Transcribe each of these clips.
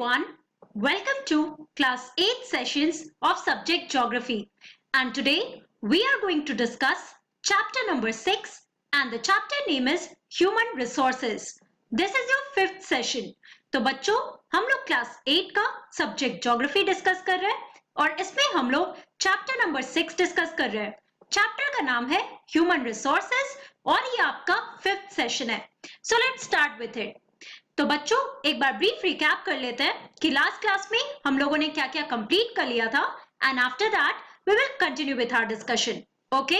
everyone, welcome to class 8 sessions of subject geography, and today we are going to discuss chapter number 6 and the chapter name is human resources. This is your 5th session. तो बच्चों हम लोग class 8 का subject geography discuss कर रहे हैं और इसमें हम लोग चैप्टर नंबर 6 डिस्कस कर रहे हैं. चैप्टर का नाम है ह्यूमन रिसोर्सेज और ये आपका 5th सेशन है. So let's start with it. तो बच्चों एक बार ब्रीफ रिकैप कर लेते हैं कि लास्ट क्लास में हम लोगों ने क्या क्या कंप्लीट कर लिया था and after that we will continue with our discussion. Okay,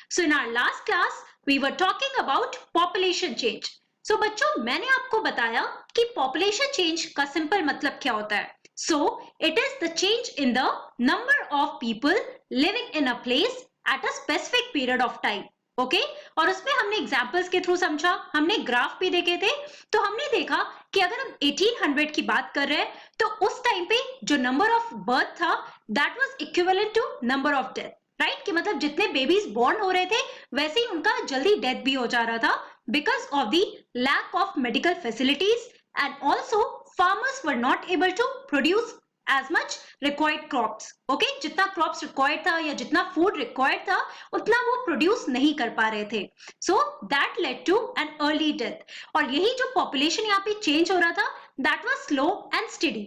so in our last class we were talking about population change. So बच्चों मैंने आपको बताया कि पॉपुलेशन चेंज का सिंपल मतलब क्या होता है. सो it is the change in the number of people living in a place at a specific period of time. Okay और उसमें हमने एग्जांपल्स के थ्रू समझा, हमने ग्राफ भी देखे थे. तो हमने देखा कि अगर हम 1800 की बात कर रहे हैं तो उस टाइम पे जो नंबर ऑफ बर्थ था that was equivalent to number of death. Right कि मतलब जितने बेबीज बॉर्न हो रहे थे वैसे ही उनका जल्दी डेथ भी हो जा रहा था because of the lack of medical facilities and also farmers were not able to produce as much required crops. Okay, जितना crops required था या जितना food required था उतना वो produce नहीं कर पा रहे थे. So that led to an early death. और यही जो population यहाँ पे change हो रहा था that was slow and steady.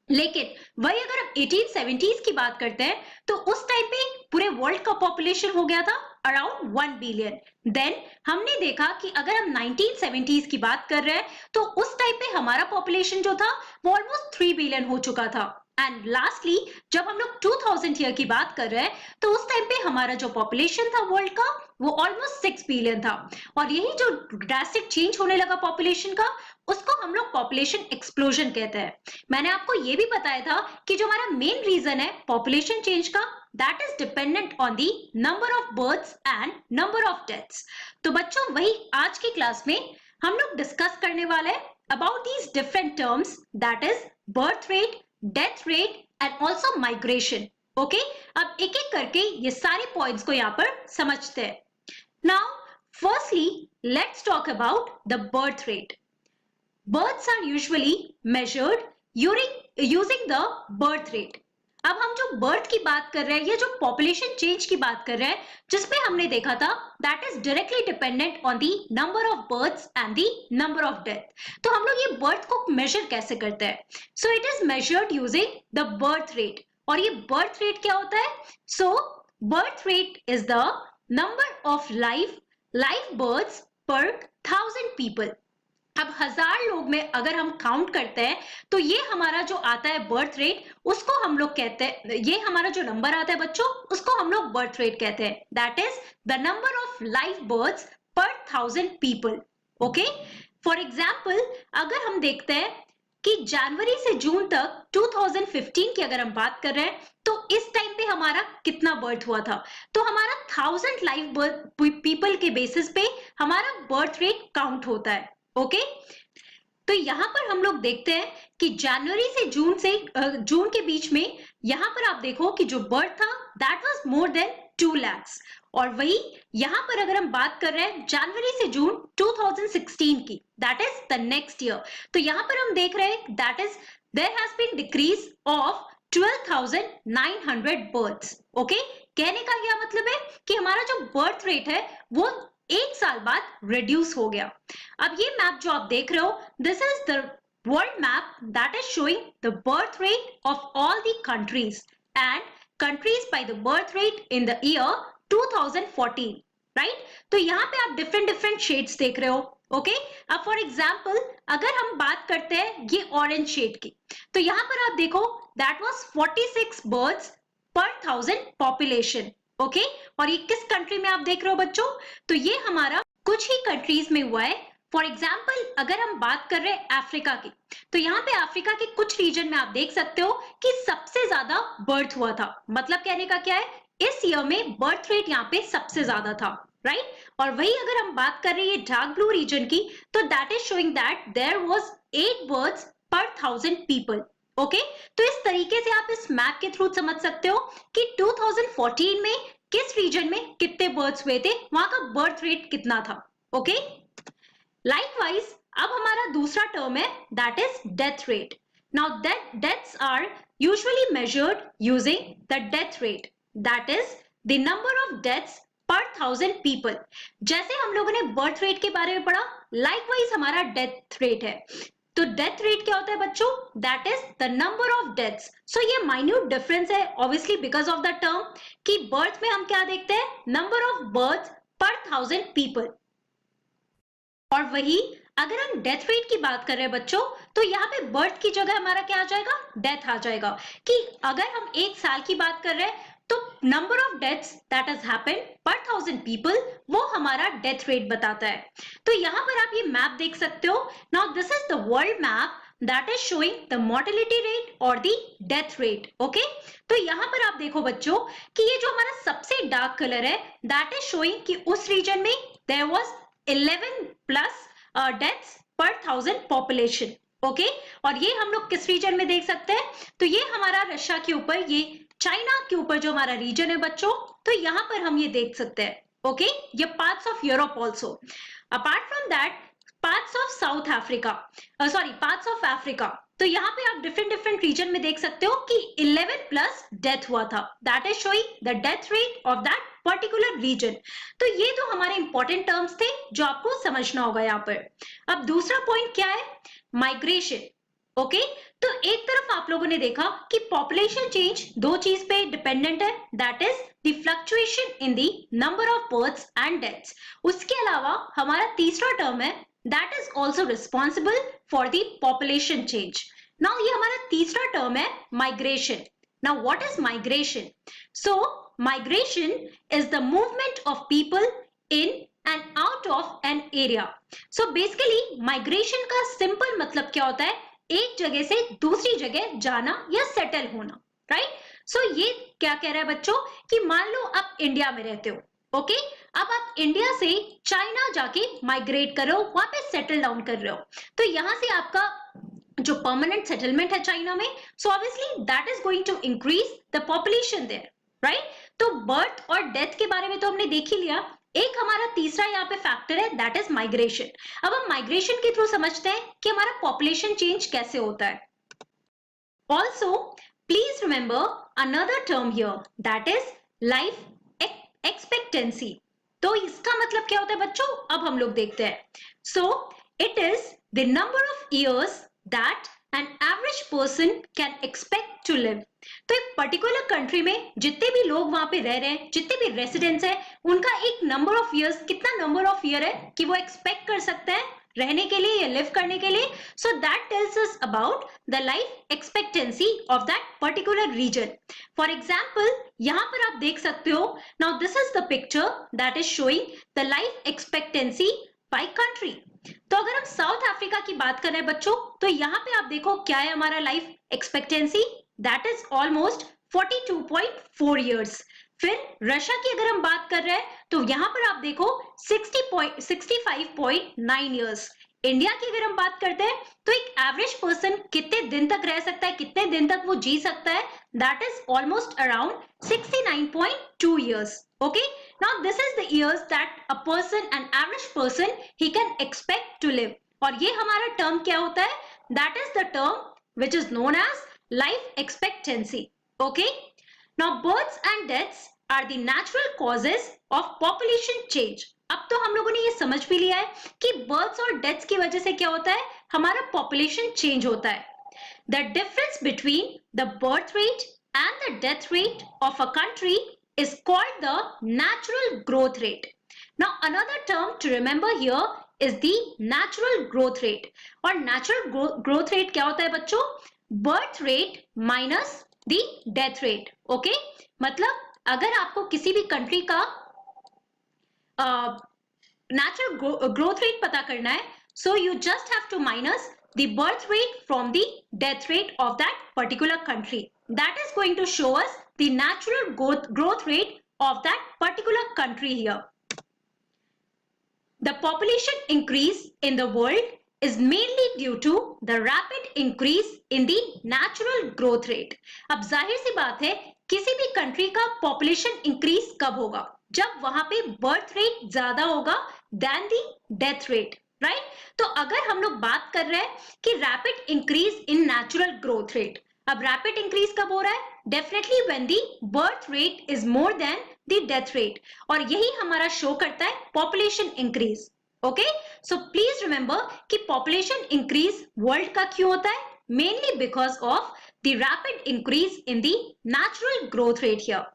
लेकिन वही अगर हम 1870s की बात करते हैं तो उस टाइम पे पूरे वर्ल्ड का पॉपुलेशन हो गया था अराउंड 1 बिलियन. देन हमने देखा कि अगर हम 1970s की बात कर रहे हैं तो उस टाइम पे हमारा पॉपुलेशन जो था वो ऑलमोस्ट 3 बिलियन हो चुका था. एंड लास्टली जब हम लोग 2000 ईयर की बात कर रहे हैं तो उस टाइम पे हमारा जो पॉपुलेशन था वर्ल्ड का वो ऑलमोस्ट 6 बिलियन था. और यही जो ड्रास्टिक चेंज होने लगा पॉपुलेशन का उसको हम लोग पॉपुलेशन एक्सप्लोजन कहते हैं. मैंने आपको ये भी बताया था कि जो हमारा मेन रीजन है पॉपुलेशन चेंज का that is dependent on the number of births and number of deaths. तो बच्चों वही आज की क्लास में हम लोग डिस्कस करने वाले हैं about these different terms that is birth rate, death rate and also migration. Okay अब एक एक करके ये सारे पॉइंट्स को यहाँ पर समझते हैं. Now firstly let's talk about the birth rate. Births are usually measured using the birth rate. अब हम जो बर्थ की बात कर रहे हैं या जो पॉपुलेशन चेंज की बात कर रहे हैं जिसमें हमने देखा था that is directly dependent on the number of births and the number of death. तो हम लोग ये बर्थ को मेजर कैसे करते हैं. So it is measured using the birth rate. और ये बर्थ रेट क्या होता है. So birth rate is the number of live births per 1000 people. अब 1000 लोग में अगर हम काउंट करते हैं तो ये हमारा जो आता है बर्थ रेट उसको हम लोग कहते हैं, ये हमारा जो नंबर आता है बच्चों उसको हम लोग बर्थ रेट कहते हैं. That is the number of live births per 1000 people. Okay for example अगर हम देखते हैं कि जनवरी से जून तक 2015 की अगर हम बात कर रहे हैं तो इस टाइम पे हमारा कितना बर्थ हुआ था. तो हमारा 1000 लाइव बर्थ पीपल के बेसिस पे हमारा बर्थ रेट काउंट होता है. ओके तो यहां पर हम लोग देखते हैं कि जनवरी से जून के बीच में यहां पर आप देखो कि जो बर्थ था that was more than 2 lakhs. और वही यहां पर अगर हम बात कर रहे हैं जनवरी से जून 2016 की that is the next year तो यहां पर हम देख रहे हैं that is there has been decrease of 12,900 births. Okay कहने का क्या मतलब है कि हमारा जो बर्थ रेट है वो एक साल बाद रिड्यूस हो गया. अब ये मैप जो आप देख रहे हो this is the world map that is showing the birth rate of all the countries and countries by the birth rate in the year 2014. Right तो यहाँ पे आप डिफरेंट शेड्स देख रहे हो. ओके अब फॉर एग्जाम्पल अगर हम बात करते हैं ये ऑरेंज शेड की तो यहाँ पर आप देखो that was 46 births per 1000 population. Okay और ये किस कंट्री में आप देख रहे हो बच्चों. तो ये हमारा कुछ ही कंट्रीज में हुआ है. फॉर एग्जाम्पल अगर हम बात कर रहे हैं अफ्रीका की तो यहाँ पे अफ्रीका के कुछ रीजन में आप देख सकते हो कि सबसे ज्यादा बर्थ हुआ था. मतलब कहने का क्या है इस ईयर में बर्थ रेट यहाँ पे सबसे ज्यादा था. राइट और वही अगर हम बात कर रहे हैं डार्क ब्लू रीजन की तो that is showing that there was 8 births per 1000 people. Okay तो इस तरीके से आप इस मैप के थ्रू समझ सकते हो कि 2014 में किस रीजन में कितने बर्थ्स हुए थे, वहां का बर्थ रेट कितना था. ओके लाइकवाइज अब हमारा दूसरा टर्म है that is death rate. Now that deaths are usually measured using the death rate, that is the number of deaths per 1000 people. जैसे हम लोगों ने बर्थ रेट के बारे में पढ़ा, लाइकवाइज हमारा डेथ रेट है. तो डेथ रेट क्या होता है बच्चों? That is the number of deaths. So ये माइन्यूट डिफरेंस है obviously because of the term कि बर्थ में हम क्या देखते हैं? नंबर ऑफ बर्थ पर 1000 पीपल. और वही अगर हम डेथ रेट की बात कर रहे हैं बच्चों, तो यहाँ पे बर्थ की जगह हमारा क्या आ जाएगा? डेथ आ जाएगा. कि अगर हम एक साल की बात कर रहे हैं तो number of deaths that has happened पर 1000 पीपल वो हमारा डेथ रेट बताता है. तो यहाँ पर आप ये मैप देख सकते हो. Now this is the world map that is showing the mortality rate or the death rate. Okay, तो यहाँ पर आप देखो बच्चों कि ये जो हमारा सबसे डार्क कलर है that is showing कि उस रीजन में there was 11 plus deaths per 1000 population. Okay, और ये हम लोग किस रीजन में देख सकते हैं? तो ये हमारा रशिया के ऊपर, ये चाइना के ऊपर जो हमारा रीजन है बच्चों, तो यहाँ पर हम ये देख सकते हैं. Okay, ये parts of Europe also. Apart from that parts of south Africa, sorry parts of Africa. तो यहाँ पे आप डिफरेंट रीजन में देख सकते हो कि 11 प्लस डेथ हुआ था. That is showing the death rate of that particular region. तो ये तो हमारे इंपॉर्टेंट टर्म्स थे जो आपको समझना होगा यहाँ पर. अब दूसरा पॉइंट क्या है? माइग्रेशन. ओके, तो एक तरफ आप लोगों ने देखा कि पॉपुलेशन चेंज दो चीज पे डिपेंडेंट है, that is the fluctuation in the number of births and deaths. उसके अलावा हमारा तीसरा टर्म है that is also responsible for the population change. Now ये हमारा तीसरा टर्म है migration. Now what is migration? So migration is the movement of people in and out of an area. So basically migration का simple मतलब क्या होता है? एक जगह से दूसरी जगह जाना या सेटल होना, right? So ये क्या कह रहा है बच्चों कि मान लो आप इंडिया में रहते हो. ओके, अब आप इंडिया से चाइना जाके माइग्रेट कर रहे हो, वहां पे सेटल डाउन कर रहे हो. तो यहां से आपका जो परमानेंट सेटलमेंट है चाइना में, so obviously that is going to increase the population there, right? तो बर्थ और डेथ के बारे में तो हमने देख ही लिया. एक हमारा तीसरा यहाँ पे फैक्टर है दैट इज माइग्रेशन. अब हम माइग्रेशन के थ्रू समझते हैं कि हमारा पॉपुलेशन चेंज कैसे होता है. Also please remember another term here that is life expectancy. तो इसका मतलब क्या होता है बच्चों? अब हम लोग देखते हैं. So it is the number of years that an average person can expect to live. तो एक पर्टिकुलर कंट्री में जितने भी लोग वहां पे रह रहे हैं, जितने भी रेसिडेंट्स हैं, उनका एक नंबर ऑफ इयर्स, कितना नंबर ऑफ ईयर है कि वो एक्सपेक्ट कर सकते हैं रहने के लिए या लिव करने के लिए. So that tells us about the life expectancy of that particular region. For example यहां पर आप देख सकते हो. Now this is the picture that is showing the life expectancy by country. तो अगर हम साउथ अफ्रीका की बात कर रहे हैं बच्चों, तो यहाँ पे आप देखो क्या है हमारा life expectancy, that is almost 42.4 years. फिर रशिया की अगर हम बात कर रहे हैं तो यहाँ पर आप देखो 65.9 ईयर्स. इंडिया की अगर हम बात करते हैं तो एक एवरेज पर्सन कितने दिन तक रह सकता है, कितने दिन तक वो जी सकता है, that is almost around 69.2 years. Okay, now this is the years that a person, an average person, he can expect to live. और ये हमारा टर्म क्या होता है? That is the term which is known as life expectancy. Okay, now births and deaths are the natural causes of population change. अब तो हम लोगों ने ये समझ भी लिया है कि births और deaths की वजह से क्या होता है? हमारा population change होता है. The difference between the birth rate and the death rate of a country is called the natural growth rate. Now another term to remember here is the natural growth rate. और natural growth rate क्या होता है बच्चों? Birth rate minus दी death rate. Okay, मतलब अगर आपको किसी भी कंट्री का नेचुरल ग्रोथ रेट पता करना है, so you just have to minus the birth rate from the death rate of that particular country. That is going to show us the natural growth rate of that particular country here. The population increase in the world is mainly due to the rapid increase in the natural growth rate. अब जाहिर सी बात है किसी भी country का population increase कब होगा? जब वहां पे बर्थ रेट ज्यादा होगा देन दी डेथ रेट. राइट? तो अगर हम लोग बात कर रहे हैं कि rapid increase in natural growth rate, अब रैपिड इंक्रीज कब हो रहा है? Definitely when the birth rate is more than the death rate, और यही हमारा शो करता है population increase. Okay, so please remember कि पॉपुलेशन इंक्रीज वर्ल्ड का क्यों होता है? Mainly because of the rapid increase in the natural growth rate here.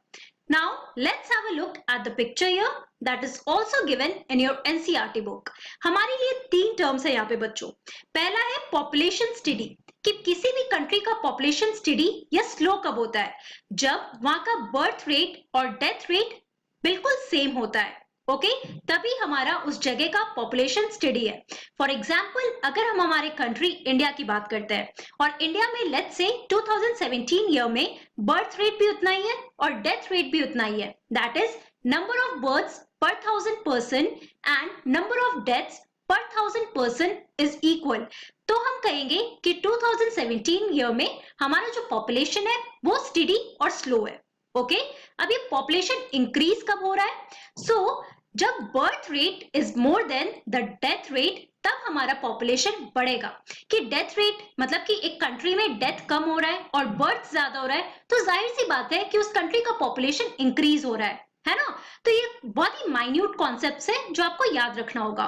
Now let's have a look at the picture here that is also given in your NCERT book. हमारे लिए तीन terms है यहाँ पे बच्चों। पहला है पॉपुलेशन स्टडी, कि किसी भी कंट्री का पॉपुलेशन स्टडी या स्लो कब होता है? जब वहां का बर्थ रेट और डेथ रेट बिल्कुल सेम होता है। ओके, तभी हमारा उस जगह का पॉपुलेशन स्टडी है। फॉर एग्जाम्पल, अगर हम हमारे कंट्री इंडिया की बात करते हैं और इंडिया में लेट्स से 2017 ईयर में बर्थ रेट भी उतना ही है और डेथ रेट भी उतना ही है, that is number of births per 1000 person and number of deaths per 1000 person is equal, तो हम कहेंगे कि 2017 ईयर में हमारा जो पॉपुलेशन है वो स्टडी और स्लो है। ओके, अब ये पॉपुलेशन इंक्रीज कब हो रहा है? सो जब birth rate is more than the death rate, तब हमारा पॉपुलेशन बढ़ेगा। कि डेथ रेट मतलब कि एक कंट्री में डेथ कम हो रहा है और बर्थ ज्यादा हो रहा है, तो जाहिर सी बात है कि उस कंट्री का पॉपुलेशन इंक्रीज हो रहा है ना? तो ये बहुत ही माइन्यूट कॉन्सेप्ट्स है जो आपको याद रखना होगा।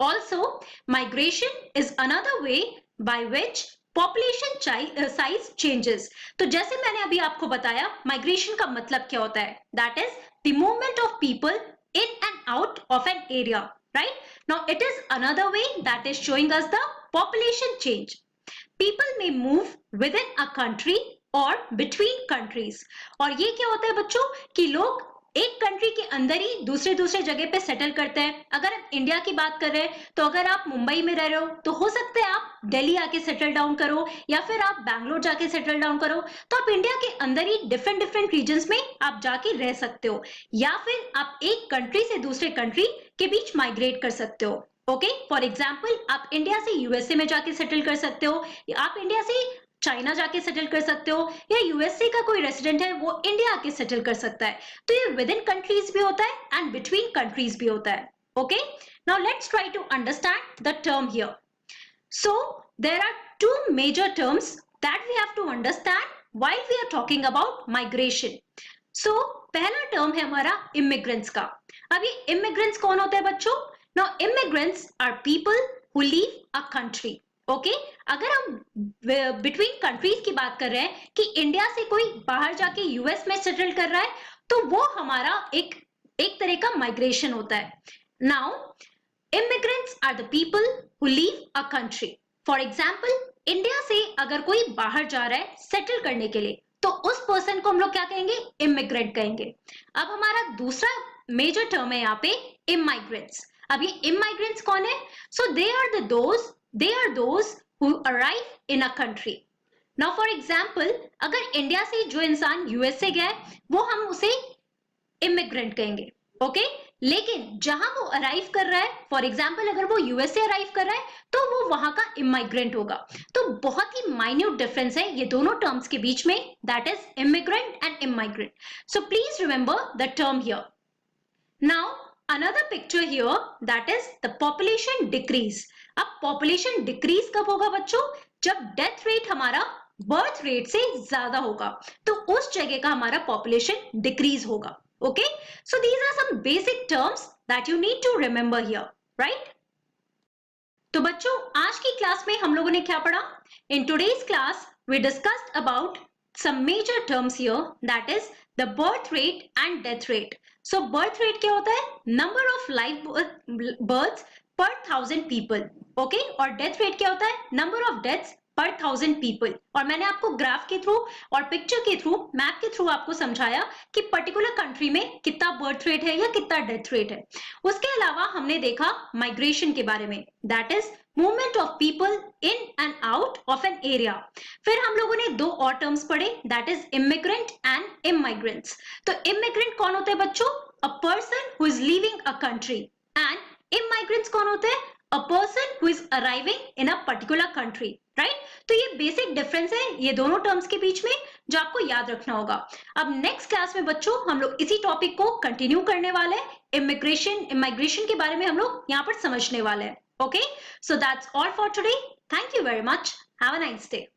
Also migration is another way by which population size changes. तो जैसे मैंने अभी आपको बताया, माइग्रेशन का मतलब क्या होता है? That is the movement of people in and out of an area, right? Now it is another way that is showing us the population change. People may move within a country or between countries. और ये क्या होता है बच्चों कि लोग एक country के अंदर ही दूसरे जगह पे सेटल करते हैं। अगर हम इंडिया की बात कर रहे हैं तो अगर आप मुंबई में रह रहे हो तो हो सकता है आप दिल्ली आके सेटल डाउन करो या फिर आप बैंगलोर जाके सेटल डाउन करो, तो आप इंडिया के अंदर ही डिफरेंट रीजन्स में आप जाके रह सकते हो, या फिर आप एक कंट्री से दूसरे कंट्री के बीच माइग्रेट कर सकते हो। ओके, फॉर एग्जाम्पल आप इंडिया से यूएसए में जाके सेटल कर सकते हो, आप इंडिया से चाइना जाके सेटल कर सकते हो, या यूएसए का कोई रेसिडेंट है वो इंडिया आके सेटल कर सकता है। तो ये विद इन कंट्रीज भी होता है एंड बिटवीन कंट्रीज भी होता है। Okay, now let's try to understand the term here. So there are two major terms that we have to understand while we are talking about migration. So पहला term है हमारा immigrants का। अब ये immigrants कौन होते हैं बच्चों? Now immigrants are people who leave a country. Okay, अगर हम बिटवीन कंट्रीज की बात कर रहे हैं कि इंडिया से कोई बाहर जाके यूएस में सेटल कर रहा है, तो वो हमारा एक तरह का माइग्रेशन होता है। Now immigrants are the people who leave a country. For example, India से अगर कोई बाहर जा रहा है सेटल करने के लिए, तो उस पर्सन को हम लोग क्या कहेंगे? इमिग्रेंट कहेंगे। अब हमारा दूसरा मेजर टर्म है यहाँ पे इमाइग्रेंट्स। अब ये इमाइग्रेंट्स कौन है? सो दे are those who arrive in a country. Now for example, अगर इंडिया से जो इंसान यूएसए गया है वो हम उसे इमिग्रेंट कहेंगे। ओके, लेकिन जहां वो अराइव कर रहा है, फॉर एग्जाम्पल अगर वो यूएसए अराइव कर रहा है तो वो वहां का इमाइग्रेंट होगा। तो बहुत ही माइन्यूट डिफरेंस है ये दोनों टर्म्स के बीच में, that is immigrant and emigrant. So please remember the term here. Now another picture here, that is the population decrease. अब पॉपुलेशन डिक्रीज कब होगा बच्चों? जब डेथ रेट हमारा बर्थ रेट से ज्यादा होगा, तो उस जगह का हमारा पॉपुलेशन डिक्रीज होगा। Okay, so these are some basic terms that you need to remember here, right? तो बच्चों आज की क्लास में हम लोगों ने क्या पढ़ा? In today's class we discussed about some major terms here, that is the birth rate and death rate. So birth rate क्या होता है? Number of live births per 1000 people. Okay? और death rate क्या होता है? Number of deaths per 1000 people. और मैंने आपको ग्राफ के थ्रू और पिक्चर के थ्रू, मैप के थ्रू आपको समझाया कि पर्टिकुलर कंट्री में कितना बर्थ रेट है या कितना डेथ रेट है। उसके अलावा हमने देखा माइग्रेशन के बारे में, that is movement of people in and out of an area. फिर हम लोगों ने दो और टर्म्स पढ़े, that is immigrant and emigrants. तो इमिग्रेंट कौन होते हैं बच्चों? A person who is leaving a country. And emigrants कौन होते हैं? A person who is arriving in a particular country, right? तो ये बेसिक डिफरेंस है ये दोनों टर्म्स के बीच में जो आपको याद रखना होगा। अब नेक्स्ट क्लास में बच्चों हम लोग इसी टॉपिक को कंटिन्यू करने वाले हैं। इमिग्रेशन के बारे में हम लोग यहाँ पर समझने वाले हैं। Okay, so that's all for today. Thank you very much. Have a nice day.